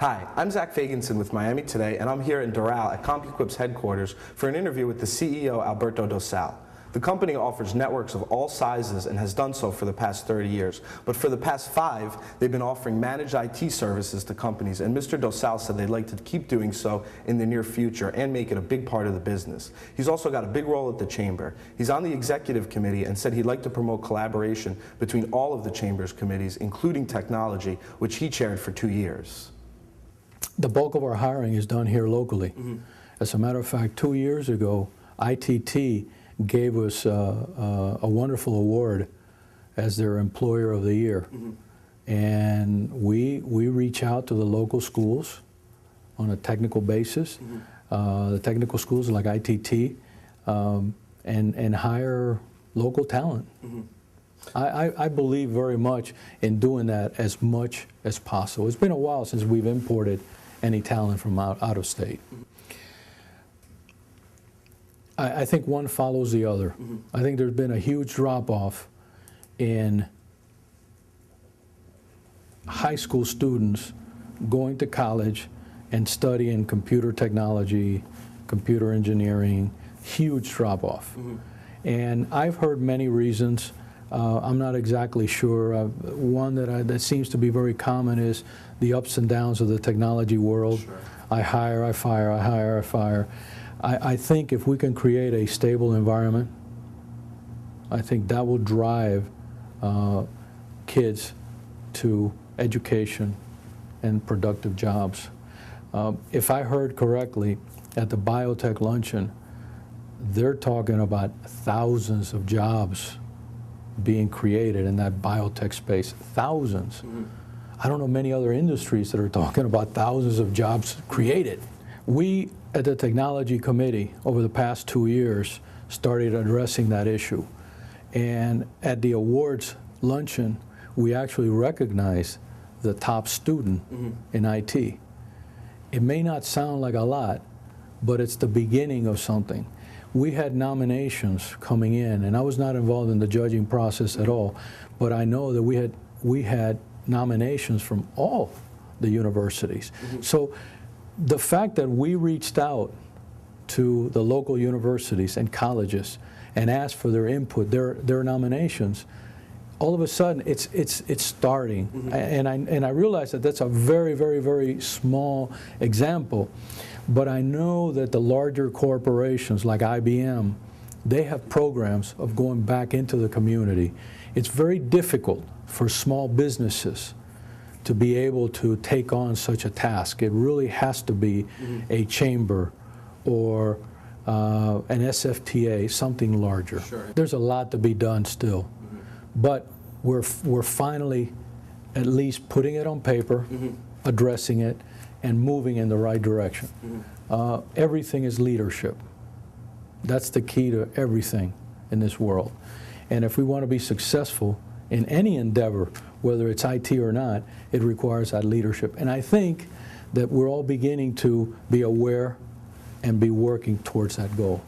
Hi, I'm Zach Fagenson with Miami Today, and I'm here in Doral at Compuquip's headquarters for an interview with the CEO, Alberto Dosal. The company offers networks of all sizes and has done so for the past 30 years. But for the past 5, they've been offering managed IT services to companies, and Mr. Dosal said they'd like to keep doing so in the near future and make it a big part of the business. He's also got a big role at the Chamber. He's on the executive committee and said he'd like to promote collaboration between all of the Chamber's committees, including technology, which he chaired for 2 years. The bulk of our hiring is done here locally. As a matter of fact, 2 years ago, ITT gave us a wonderful award as their Employer of the Year. And we reach out to the local schools on a technical basis, the technical schools like ITT, and hire local talent. I believe very much in doing that as much as possible. It's been a while since we've imported any talent from out of state. I think one follows the other. I think there's been a huge drop-off in high school students going to college and studying computer technology, computer engineering, huge drop-off. And I've heard many reasons. I'm not exactly sure. One that seems to be very common is the ups and downs of the technology world. Sure. I hire, I fire, I hire, I fire. I think if we can create a stable environment, I think that will drive kids to education and productive jobs. If I heard correctly, at the biotech luncheon, they're talking about thousands of jobs being created in that biotech space. Thousands. I don't know many other industries that are talking about thousands of jobs created. We at the Technology Committee over the past 2 years started addressing that issue. And at the awards luncheon, we actually recognized the top student in IT. It may not sound like a lot, but it's the beginning of something. We had nominations coming in, and I was not involved in the judging process at all, but I know that we had nominations from all the universities. So the fact that we reached out to the local universities and colleges and asked for their input, their nominations, all of a sudden it's starting. And I realize that that's a very, very, very small example. But I know that the larger corporations like IBM, they have programs of going back into the community. It's very difficult for small businesses to be able to take on such a task. It really has to be a chamber or an SFTA, something larger. Sure. There's a lot to be done still. But we're finally at least putting it on paper, addressing it, and moving in the right direction. Everything is leadership. That's the key to everything in this world. And if we want to be successful in any endeavor, whether it's IT or not, it requires that leadership. And I think that we're all beginning to be aware and be working towards that goal.